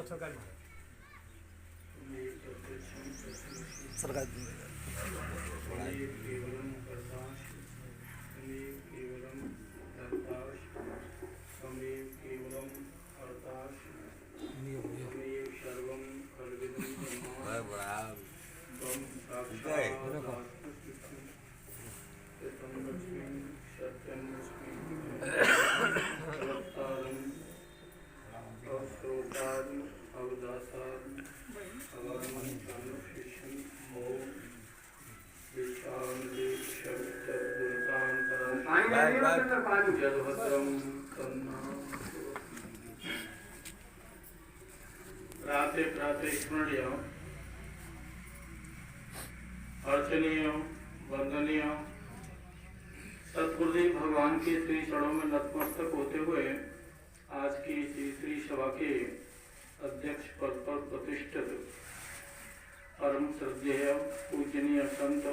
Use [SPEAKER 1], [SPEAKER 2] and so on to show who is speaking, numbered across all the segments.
[SPEAKER 1] सरकारी राते प्राते स्मरणीय अर्चनीय वंदनीय सतगुरुदेव भगवान के श्री चरणों में नतमस्तक होते हुए आज की श्री सभा के अध्यक्ष पद पर प्रतिष्ठित परम श्रद्धेय पूजनीय संत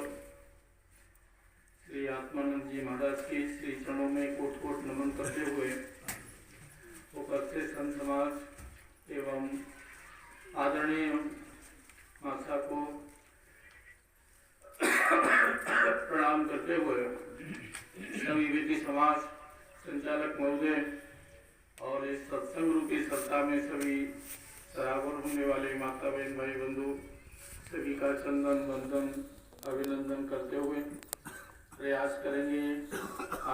[SPEAKER 1] श्री आत्मानंद जी महाराज के श्री चरणों में कोट कोट नमन करते हुए उपस्थित संत समाज एवं आदरणीय माता को प्रणाम करते हुए सभी विधि समाज संचालक महोदय और इस सत्संग रूपी सत्ता में सभी सरावर होने वाले माता बहन भाई बंधु सभी का चंदन वंदन अभिनंदन करते हुए प्रयास करेंगे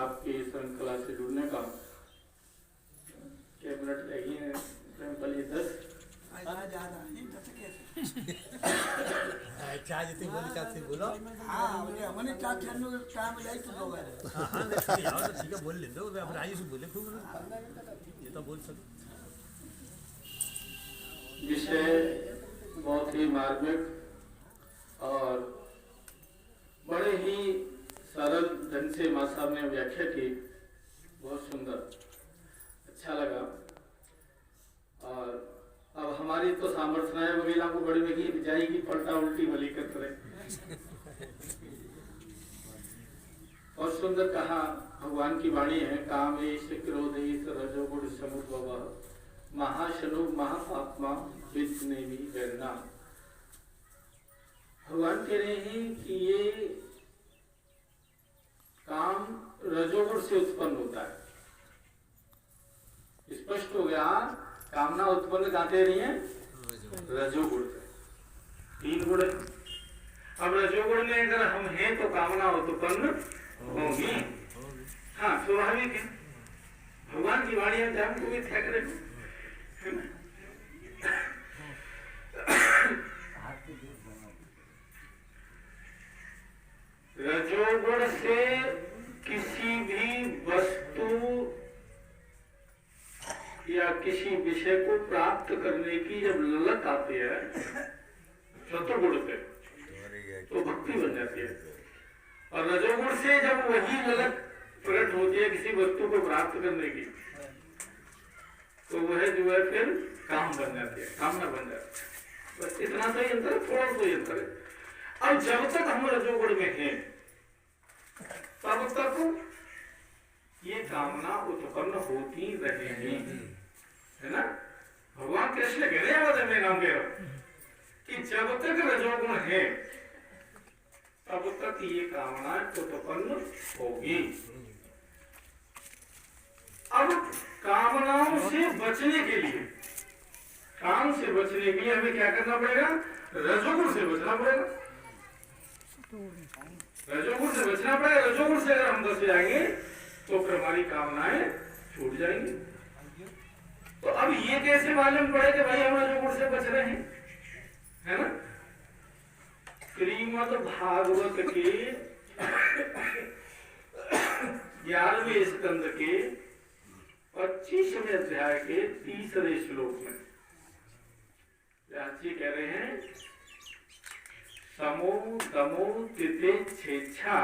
[SPEAKER 1] आपकी श्रृंखला से जुड़ने का। क्या मिनट लगी है पहले 10
[SPEAKER 2] चाय जितनी बोली चाहते बोलो।
[SPEAKER 1] हाँ हमने चार छन्नू काम ले तो दो बार
[SPEAKER 2] हाँ ठीक है बोल ले दो अब राजी से बोले खूब ये तो बोल सको।
[SPEAKER 3] विषय बहुत ही मार्मिक और बड़े ही सरल ढंग से माँ साहब ने व्याख्या की, बहुत सुंदर अच्छा लगा। और अब हमारी तो सामर्थ्य है महिला को बड़ी में जाएगी पलटा उल्टी भली करते रहे। और सुंदर कहा भगवान की वाणी है, कामेश क्रोधेश रजोगुण समुद्भव महाशनु महापात्मा विद्नेमी वैरना। भगवान कह रहे हैं कि ये काम रजोगुण से उत्पन्न होता है। स्पष्ट हो गया, कामना उत्पन्न गाते रही है रजोगुण से। 3 गुण। अब रजोगुण में अगर हम हैं तो कामना उत्पन्न होगी। हाँ स्वाभाविक है, भगवान की वाणी में जान को भी थक रहे है ना। रजोगुण से किसी भी वस्तु या किसी विषय को प्राप्त करने की जब ललक आती है सत्वगुण से तो भक्ति बन जाती है। और रजोगुण से जब वही ललक प्रकट होती है किसी वस्तु को प्राप्त करने की तो वह जो है फिर काम बन जाती है, कामना बन जाती है। बस इतना सा ही अंतर है, थोड़ा सा ही अंतर है। अब जब तक हम रजोगुण में हैं तब तक ये कामना उत्पन्न होती रहेगी, है ना। भगवान कृष्ण कह रहे हैं मैं नाम कह रहा हूं कि जब तक रजोगुण है तब तक ये कामना उत्पन्न होगी। अब कामनाओं से बचने के लिए, काम से बचने के लिए हमें क्या करना पड़ेगा? रजोगुण से बचना पड़ेगा। रजोगुण से बचना पड़ेगा। रजोगुण से अगर हम बच जाएंगे तो फिर हमारी कामनाएं छूट जाएंगी। तो अब ये कैसे मालूम पड़े कि भाई हम रजोगुण से बच रहे हैं, है ना। श्रीमद् भागवत के 11वें स्कंद के 25वें अध्याय के 3रे श्लोक में व्यास जी कह रहे हैं, समो दमो तितिक्षेच्छा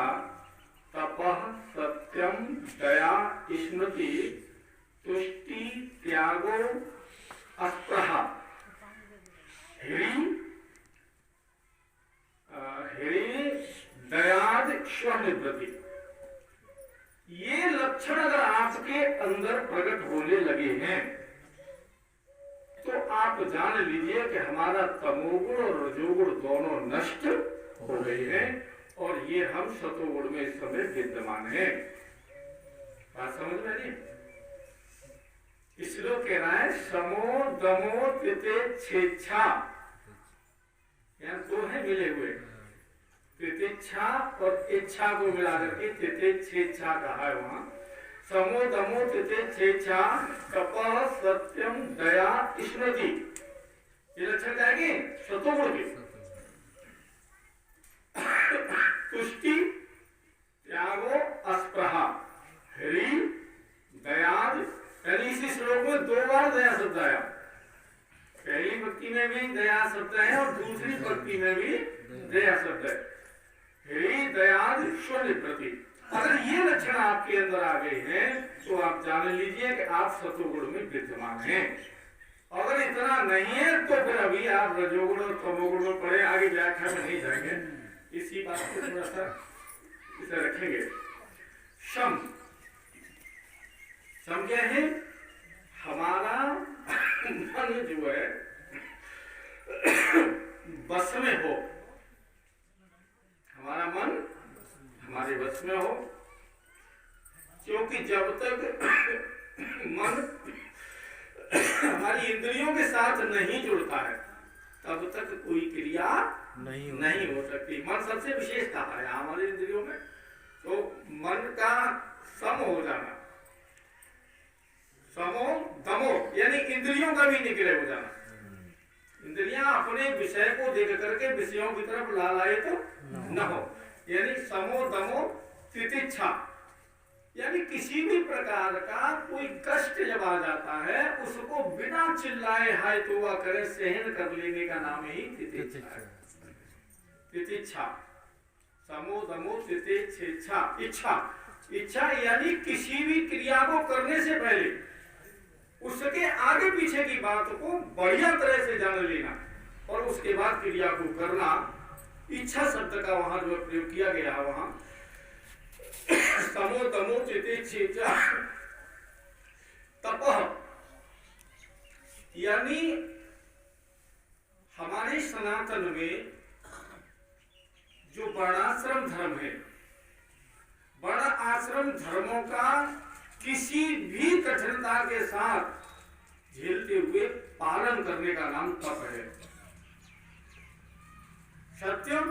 [SPEAKER 3] तपः सत्यम दया स्मृति तुष्टि त्यागो अस्पृहा दयाद स्वनिवृत्ति। ये लक्षण अगर आपके अंदर प्रकट होने लगे हैं तो आप जान दोनों नष्ट हो गए हैं और ये हम सतोगुण में इस समय विद्यमान हैं। बात समझ में आ रही है? इसलिए कह रहा है समो दमो तितिच्छा, यहाँ दो है मिले हुए, तितिच्छा और इच्छा को मिला करके तितिच्छा कहा है वहां। समो दमो तितिच्छा तपः सत्यम दया स्मृति, ये लक्षण जाएंगे सतोगुण के। तुष्टि त्यागो अस्पृहा ह्री दयाद, यानी इसी श्लोक में 2 बार दया शब्द आया। पहली भक्ति में भी दया शब्द है और दूसरी भक्ति में भी दया शब्द है। ह्री दयाद शून्य प्रति, अगर ये लक्षण आपके अंदर आ गए हैं तो आप जान लीजिए कि आप सतोगुण में विद्यमान हैं। अगर इतना नहीं है तो फिर अभी आप रजोगुण और तमोगुण में पढ़े, आगे व्याख्या में नहीं जाएंगे। इसी बात को थोड़ा सा इसे रखेंगे। शम, शम क्या है? हमारा मन जो है बस में हो, हमारा मन हमारे बस में हो, क्योंकि जब तक मन हमारी इंद्रियों के साथ नहीं जुड़ता है तब तक कोई क्रिया नहीं हो सकती। मन सबसे विशेष कहा है हमारे इंद्रियों में, तो मन का सम हो जाना, समो दमो यानी इंद्रियों का भी निग्रह हो जाना। इंद्रियां अपने विषय को देख करके विषयों की तरफ लालायित न हो, यानी समो दमो तितिच्छा, यानी किसी भी प्रकार का कोई कष्ट जब आ जाता है उसको बिना चिल्लाए हाय तौबा करे सहन कर लेने का नाम ही तितिच्छा है। तितिच्छा, समो दमो तितिच्छा, इच्छा, इच्छा यानी किसी भी क्रिया को करने से पहले उसके आगे पीछे की बात को बढ़िया तरह से जान लेना और उसके बाद क्रिया को करना। इच्छा शब्द का वहां जो प्रयोग किया गया वहां समो तमो तितिच्छा तपः, यानी हमारे सनातन में जो वर्णाश्रम धर्म है, वर्ण आश्रम धर्मों का किसी भी कठिनता के साथ झेलते हुए पालन करने का नाम तप है। सत्यम,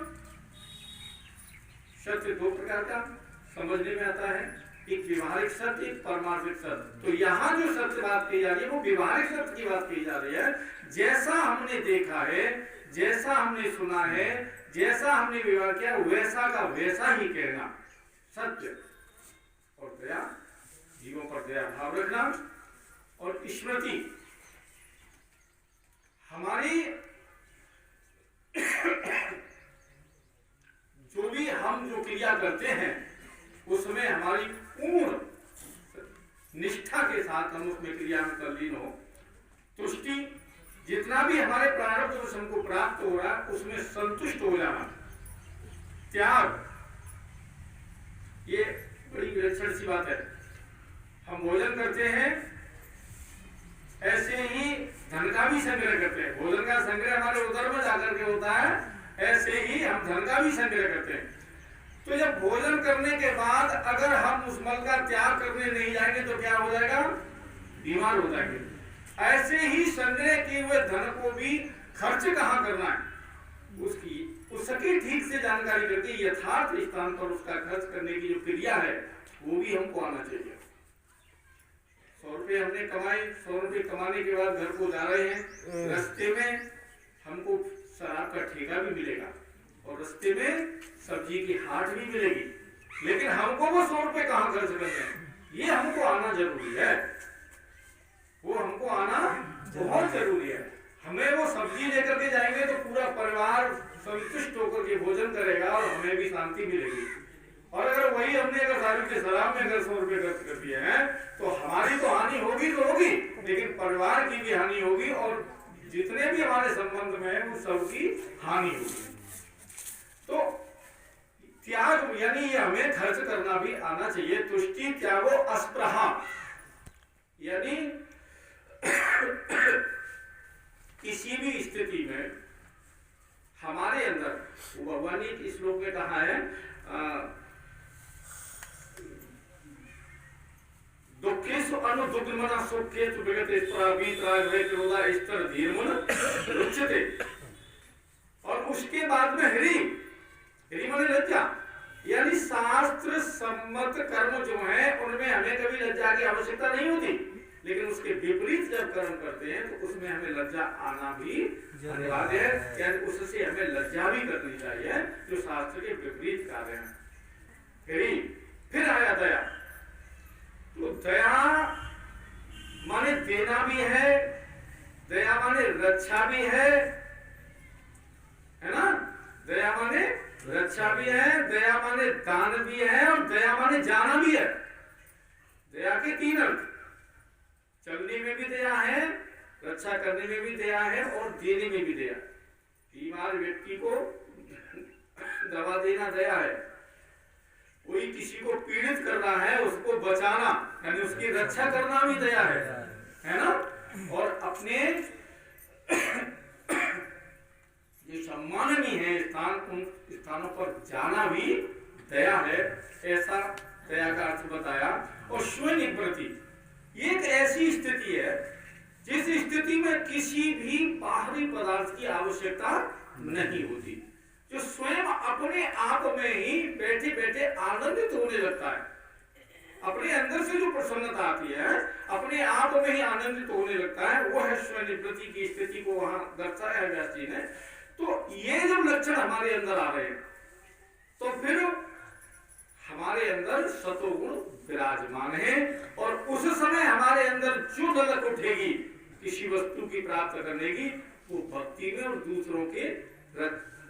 [SPEAKER 3] सत्य 2 प्रकार का समझने में आता है, एक व्यवहारिक सत्य, एक पारमार्थिक सत्य। तो यहाँ जो सत्य बात की जा रही है वो व्यवहारिक सत्य की बात की जा रही है। जैसा हमने देखा है, जैसा हमने सुना है, जैसा हमने व्यवहार किया वैसा का वैसा ही कहना सत्य। और दया, जीवों पर दया भाव रखना। और स्मृति, हमारी जो भी हम जो क्रिया करते हैं उसमें हमारी पूर्ण निष्ठा के साथ हम उसमें क्रिया में तल्लीन हो। तुष्टि, जितना भी हमारे प्रारब्ध दोष हमको प्राप्त हो रहा है उसमें संतुष्ट हो जाना। त्याग, ये बड़ी विलक्षण सी बात है। हम भोजन करते हैं, ऐसे ही धन का भी संग्रह करते हैं। भोजन का संग्रह हमारे उदर में जाकर के होता है, ऐसे ही हम धन का भी संग्रह करते हैं। तो जब भोजन करने के बाद अगर हम उस मल का त्याग करने नहीं जाएंगे तो क्या हो जाएगा? बीमार हो जाएंगे। ऐसे ही संग्रह किए हुए धन को भी खर्च कहाँ करना है उसकी ठीक से जानकारी करके यथार्थ स्थान पर उसका खर्च करने की जो क्रिया है वो भी हमको आना चाहिए। 100 रुपये हमने कमाए, 100 रुपये कमाने के बाद घर को जा रहे हैं, रास्ते में हमको शराब का ठेका भी मिलेगा और रास्ते में सब्जी की हाट भी मिलेगी, लेकिन हमको वो 100 रुपये कहाँ खर्च करने हैं, ये हमको आना जरूरी है। वो हमको आना बहुत जरूरी है। हमें वो सब्जी लेकर के जाएंगे तो पूरा परिवार संतुष्ट होकर के भोजन करेगा और हमें भी शांति मिलेगी। और अगर वही हमने अगर दारू के शराब में अगर 100 रुपये खर्च कर दिए हैं तो हमारी तो हानि होगी तो होगी, लेकिन परिवार की भी हानि होगी और जितने भी हमारे संबंध में है उन सबकी हानि होगी। तो त्याग यानी ये हमें खर्च करना भी आना चाहिए। तुष्टि त्यागो अस्पृहा, यानी किसी भी स्थिति में हमारे वो भगवान ने इस श्लोक में कहा है दुखेषु अनुदुग्धमना सुखेषु विगतेषु स्तर धीरमन रुच्यते। और उसके बाद में हरि माने लज्जा, यानी शास्त्र सम्मत कर्म जो है उनमें हमें कभी लज्जा की आवश्यकता नहीं होती, लेकिन उसके विपरीत जब कर्म करते हैं तो उसमें हमें लज्जा आना भी अनिवार्य है, यानी उससे हमें लज्जा भी करनी चाहिए जो शास्त्र के विपरीत कार्य हैं। फिर आया दया। तो दया माने देना भी है, दया माने रक्षा भी है ना? दया माने रक्षा भी है, दया माने दान भी है, और दया माने जाना भी है। दया के 3 अर्थ, चलने में भी दया है, रक्षा करने में भी दया है, और देने में भी दया। बीमार व्यक्ति को दवा देना दया है, कोई किसी को पीड़ित कर रहा है उसको बचाना यानी उसकी रक्षा करना भी दया है ना? और अपने जो सम्माननीय है स्थान, उन स्थानों पर जाना भी दया है। ऐसा दया का अर्थ बताया। और स्वनिवृत्ति ये एक ऐसी स्थिति है जिस स्थिति में किसी भी बाहरी पदार्थ की आवश्यकता नहीं होती, जो स्वयं अपने आप में ही बैठे बैठे आनंदित होने लगता है। अपने अंदर से जो प्रसन्नता आती है अपने आप में ही आनंदित होने लगता है, वो है स्वनिवृत्ति की स्थिति को वहां दर्शाया है व्यास जी ने। तो ये जब लक्षण हमारे अंदर आ रहे हैं तो फिर हमारे अंदर सतोगुण विराजमान है, और उस समय हमारे अंदर जो ललक उठेगी किसी वस्तु की प्राप्त करने की, वो भक्ति में और दूसरों के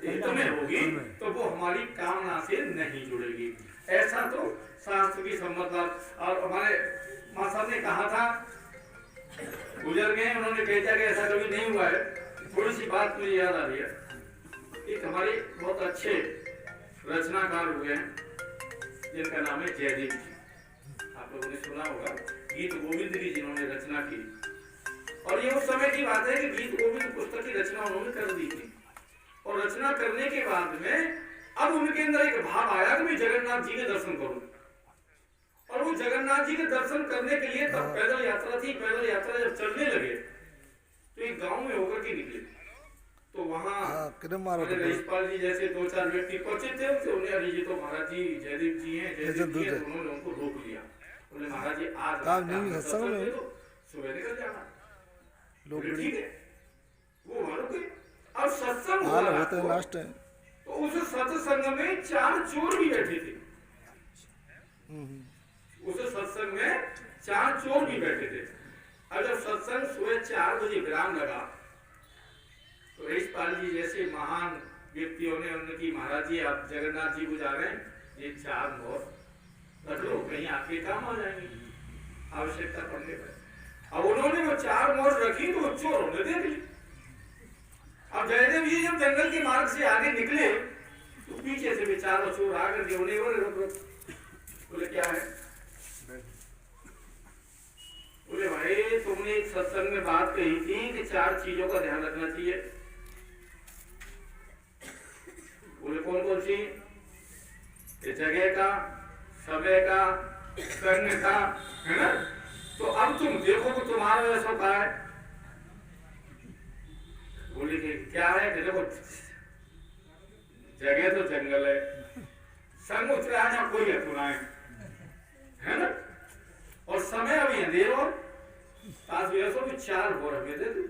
[SPEAKER 3] हित में होगी, तो वो हमारी कामना से नहीं जुड़ेगी। ऐसा तो शास्त्र की सम्मत बात। और हमारे माँ साहब ने कहा था, गुजर गए, उन्होंने कहा था कि ऐसा कभी नहीं हुआ है। थोड़ी सी बात मुझे याद आ रही है। एक हमारे बहुत अच्छे रचनाकार हुए हैं जिनका नाम है जयदेव जी। आप लोगों ने सुना होगा, गीत गोविंद की जिन्होंने रचना की। और ये उस समय की बात है कि गीत गोविंद पुस्तक की रचना उन्होंने कर दी थी, और रचना करने के बाद में अब उनके अंदर एक भाव आया कि मैं जगन्नाथ जी के दर्शन करूं। और वो जगन्नाथ जी के दर्शन करने के लिए तब पैदल यात्रा थी। पैदल यात्रा जब चलने लगे तो एक गांव में होकर के निकले, तो वहां रईसपाल जी जैसे 2-4 व्यक्ति पहुंचे थे। उन्हें अरे जी तो महाराज जी जयदेव जी हैं, जयदेव जी हैं। तो उन्होंने उनको रोक लिया। उन्होंने महाराज जी आज सुबह निकल जाना, ठीक है। वो वहां रुके। अब सत्संग हो रहा है, तो उस सत्संग में 4 चोर भी बैठे थे। उस सत्संग में 4 चोर भी बैठे थे। अब जब सत्संग सुबह 4 बजे विराम लगा तो रईसपाल जी जैसे महान व्यक्तियों ने उनकी, महाराज जी आप जगन्नाथ जी को जा रहे हैं, ये 4 मोहर रख लो, कहीं आपके काम आ जाएंगे आवश्यकता पड़ने पर। अब उन्होंने वो 4 मोहर रखी तो वो चोरों ने देख ली। अब जयदेव जी जब जंगल के मार्ग से आगे निकले तो पीछे से भी 4 चोर आकर के उन्हें बोले क्या है? बोले भाई तुमने एक सत्संग में बात कही थी कि 4 चीजों का ध्यान रखना चाहिए। बोले कौन कौन सी? जगह का, समय का, संग का, है ना? तो अब तुम देखो कि तुम्हारा वैसा क्या है। बोले कि क्या है? कि देखो जगह तो जंगल है, संग उतरा ना कोई अधूरा है ना? और समय अभी अंधेर और पास भी 4 भोर हमें दे दो।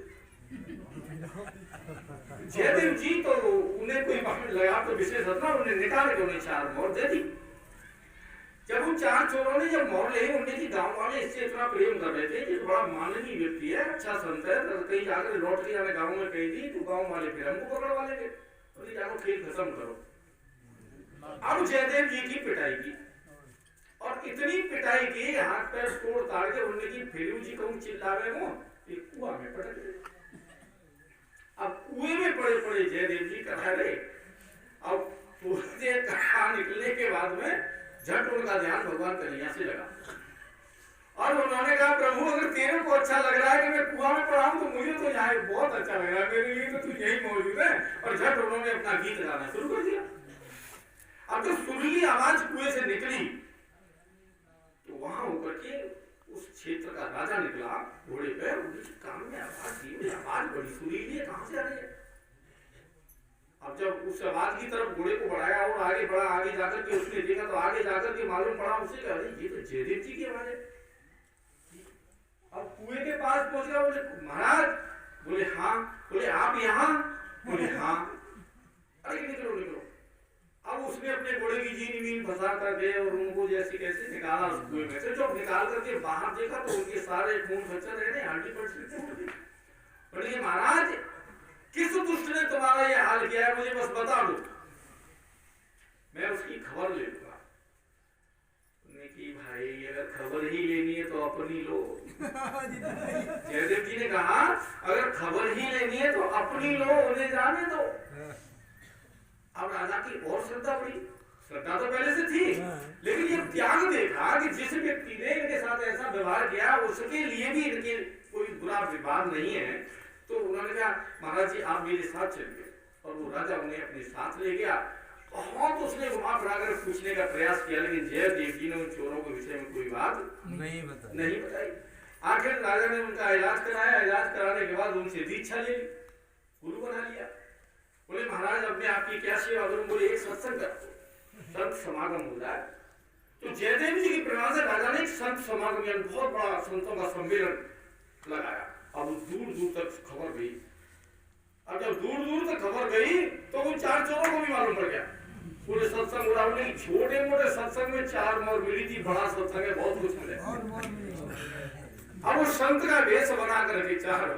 [SPEAKER 3] जयदेव जी तो उन्हें कोई लगा तो विशेष था, उन्हें निकाल के उन्हें 4 मोहर दे दी। जब उन 4 चोरों ने जब मोहर ले, उनके जी गांव वाले इससे इतना प्रेम कर रहे थे कि बड़ा माननीय व्यक्ति है, अच्छा संत है, तो कहीं जाकर लौट के जाने गाँव में कही थी तो गाँव वाले फिर हमको पकड़वा लेंगे, तो जाकर खेल खत्म करो। अब जयदेव जी की पिटाई की, और इतनी पिटाई की हाथ पैर तोड़ ताड़ के उन्होंने की फेरू जी कहूँ चिल्लावे वो एक कुआं में पटक गए। अब कुएं में पड़े पड़े जयदेव जी कहा रहे। अब निकलने के बाद में झट उनका ध्यान भगवान कन्हैया से लगा। और उन्होंने कहा प्रभु अगर तेरे को अच्छा लग रहा है कि मैं कुआं में पड़ा हूं तो मुझे तो यहाँ बहुत अच्छा लग रहा है, मेरे लिए तो तू यही मौजूद है। और झट उन्होंने अपना गीत गाना शुरू कर दिया। अब जो सुरीली आवाज कुएं से निकली तो वहां होकर के उस क्षेत्र का राजा निकला घोड़े पे, काम में आवाज दी, आवाज बड़ी सुरीली है, कहां से आ रही है। अब जब उस आवाज की तरफ घोड़े को बढ़ाया और आगे बढ़ा, आगे जाकर के उसने देखा तो आगे जाकर के मालूम पड़ा उसे कि अरे ये तो जयदेव जी की आवाज है। अब कुएं के पास पहुंच गया, बोले महाराज, बोले हाँ, बोले आप यहाँ, बोले हाँ, अरे निकलो निकलो। अब उसने अपने घोड़े की जीनी मीन फंसा कर गए और उनको जैसे कैसे निकाला उस कुएं में से। जब निकाल करके बाहर देखा तो उनके सारे खून खच्चर रहने 100% बोले महाराज किस दुष्ट ने तुम्हारा ये हाल किया है, मुझे बस बता दो, मैं उसकी खबर ले लूंगा। कि भाई अगर खबर ही लेनी है तो अपनी लो। जयदेव जी ने कहा अगर खबर ही लेनी है तो अपनी लो, उन्हें जाने दो। अब राजा की और श्रद्धा बढ़ी, श्रद्धा तो पहले से थी, लेकिन ये त्याग देखा कि जिस व्यक्ति ने इनके साथ ऐसा व्यवहार किया उसके लिए भी इनके कोई बुरा विवाद नहीं है। तो उन्होंने कहा महाराज जी आप मेरे साथ चलिए, और वो राजा उन्हें अपने साथ ले गया। बहुत उसने घुमा फिरा कर पूछने का प्रयास किया, लेकिन जयदेव जी ने उन चोरों के विषय में कोई बात नहीं बताई। आखिर राजा ने उनका इलाज कराया, इलाज कराने के बाद उनसे दीक्षा ले ली, गुरु बना लिया। बोले महाराज अब मैं आपकी क्या सेवा करूं। बोले एक सत्संग कर, संत समागम हो जाए। तो जयदेव जी की प्रेरणा से राजा ने एक संत समागम यानी बहुत बड़ा संतों का सम्मेलन लगाया। अब दूर दूर तक खबर गई। अब जब दूर दूर तक खबर गई तो उन 4 चोरों को भी मालूम पड़ गया। पूरे सत्संग उड़ा, छोटे मोटे सत्संग में 4 मोर मिली थी, बड़ा सत्संग है बहुत कुछ मिले। अब उस संत का वेश बना करके 4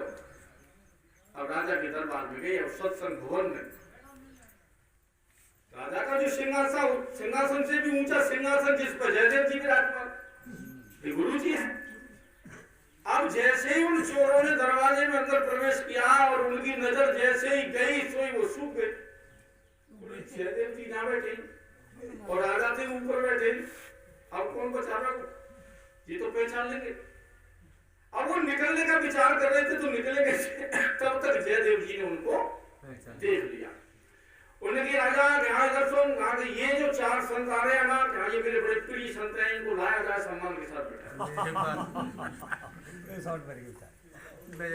[SPEAKER 3] अब राजा के दरबार में गए। अब सत्संग भवन में राजा का जो सिंहासन से भी ऊंचा सिंहासन जिस पर जयदेव जी विराजमान गुरु जी है। अब जैसे ही उन चोरों ने दरवाजे में अंदर प्रवेश किया और उनकी नजर जैसे ही गई सोई वो सूख गए। जयदेव जी ना बैठे और राजा थे ऊपर बैठे। अब कौन बचाना, ये तो पहचान लेंगे। अब वो निकलने का विचार कर रहे थे तो निकले कैसे, तब तक जयदेव जी ने उनको देख लिया। उन्होंने कहा राजा यहाँ इधर सुन, कहा ये जो 4 संत आ रहे हैं ना, कहा ये मेरे बड़े प्रिय संत हैं, इनको लाया जाए सम्मान के साथ बैठा।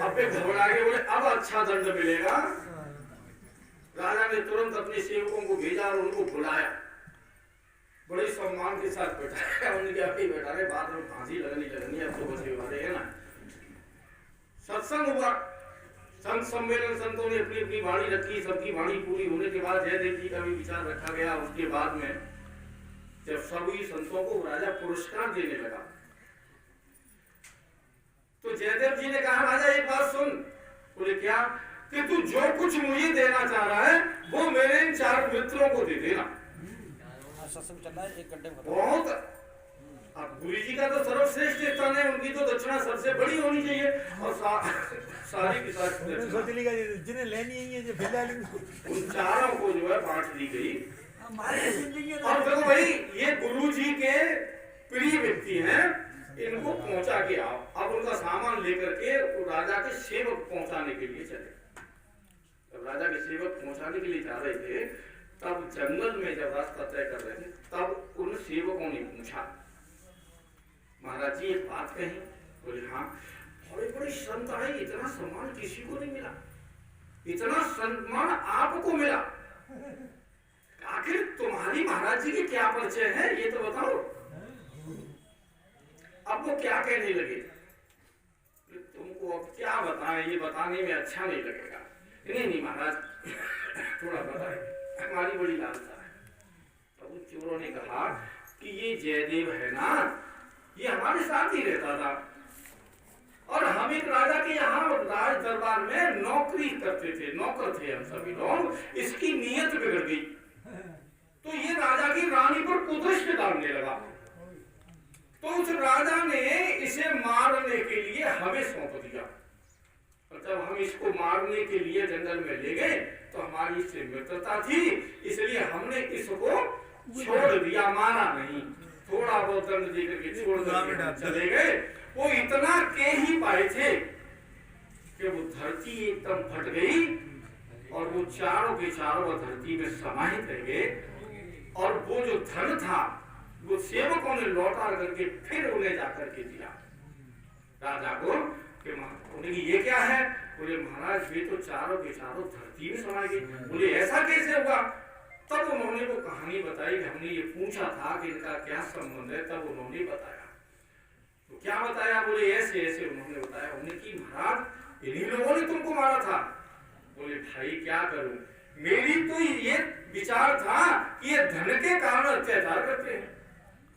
[SPEAKER 3] अब घबरा के बोले अब अच्छा दंड मिलेगा। राजा ने तुरंत अपने सेवकों को भेजा और उनको बुलाया, बड़े सम्मान के साथ बैठाया। उन्होंने कहा बैठा रहे, बाद में फांसी लगनी अब तो बचे वाले है ना। सत्संग हुआ, संत सम्मेलन, संतों ने अपनी अपनी वाणी रखी। सबकी वाणी पूरी होने के बाद जयदेव जी का भी विचार रखा गया। उसके बाद में जब सभी संतों को राजा पुरस्कार देने लगा तो जयदेव जी ने कहा राजा एक बात सुन। बोले क्या? कि तू जो कुछ मुझे देना चाह रहा है वो मेरे इन 4 मित्रों को दे देना। बहुत अब गुरु जी का तो सर्वश्रेष्ठ स्थान है, उनकी तो दक्षिणा सबसे बड़ी होनी चाहिए और सारी की सारी
[SPEAKER 2] जिन्हें लेनी है जो
[SPEAKER 3] उन 4 को जो है बांट दी गई। और देखो भाई ये गुरु जी के प्रिय व्यक्ति हैं, इनको पहुंचा के आओ। अब उनका सामान लेकर के राजा के सेवक पहुंचाने के लिए चले। जब राजा के सेवक पहुंचाने के लिए जा रहे थे तब जंगल में जब रास्ता तय कर रहे थे तब उन सेवकों ने पूछा महाराज जी एक बात कही। बोले हाँ। बड़े बड़े संत आए, इतना सम्मान किसी को नहीं मिला, इतना सम्मान आपको मिला। आखिर तुम्हारी महाराज जी के क्या परिचय है ये तो बताओ। अब वो क्या कहने लगे, तुमको अब क्या बताएं, ये बताने में अच्छा नहीं लगेगा। नहीं महाराज थोड़ा बताएं, हमारी बड़ी लालसा है। तो उन चोरों ने कहा कि ये जयदेव है ना, ये हमारे साथ ही रहता था और हम एक राजा के यहाँ राज दरबार में नौकरी करते थे, नौकर थे हम सभी लोग। इसकी नीयत बिगड़ गई तो ये राजा की रानी पर कुदृष्ट डालने लगा। तो उस राजा ने इसे मारने के लिए हमें सौंप दिया। और जब हम इसको मारने के लिए जंगल में ले गए तो हमारी इससे मित्रता थी, इसलिए हमने इसको छोड़ दिया, मारा नहीं। थोड़ा बहुत दंड देकर के छोड़ दिया, चले गए। वो इतना के ही पाए थे कि वो धरती एकदम फट गई और वो चारों के चारों वो धरती में समाहित रह गए। और वो जो धन था वो सेवकों ने लौटा करके फिर उन्हें जाकर के दिया राजा को कि बोले ये क्या है? बोले महाराज ये तो चारों के चारों धरती में समा गई। बोले ऐसा कैसे हुआ? तब उन्होंने वो कहानी बताई कि हमने ये पूछा था कि इनका क्या संबंध है। तब उन्होंने बताया। तो क्या बताया? बोले ऐसे ऐसे उन्होंने बताया। उन्होंने कि महाराज इन्हीं लोगों ने तुमको मारा था। बोले भाई क्या करूं, मेरी तो ये विचार था कि ये धन के कारण अत्याचार करते हैं।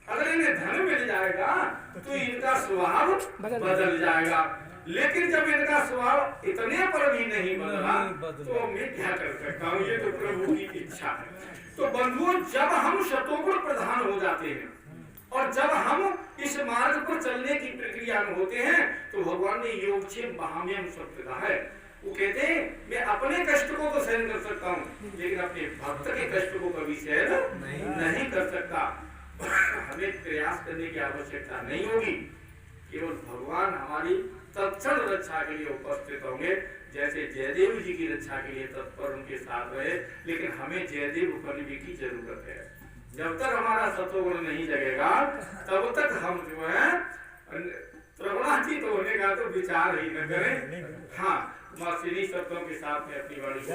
[SPEAKER 3] अगर इन्हें धन मिल जाएगा तो इनका स्वभाव बदल जाएगा। लेकिन जब इनका स्वभाव इतने पर भी नहीं बदला तो मैं क्या कर सकता हूँ? ये तो प्रभु की इच्छा है। तो बंधुओं, जब हम शतोगुण प्रधान हो जाते हैं और जब हम इस मार्ग पर चलने की प्रक्रिया में होते हैं तो भगवान ने योगक्षेम महाम्यम शब्द कहा है। वो कहते हैं मैं अपने कष्ट को तो सहन कर सकता हूँ लेकिन अपने भक्त के कष्ट को कभी सहन नहीं कर सकता। हमें प्रयास करने की आवश्यकता नहीं होगी। केवल भगवान हमारी तत्क्षण रक्षा के लिए उपस्थित होंगे। जैसे जयदेव जी की रक्षा के लिए तत्पर उनके साथ रहे, लेकिन हमें जयदेव बनने की जरूरत है। जब तक हमारा सतोगुण नहीं जगेगा तब तक हम जो है प्रवणातीत होने का तो विचार ही न करें। हाँ, मैं इन्हीं शब्दों के साथ में अपनी वाणी को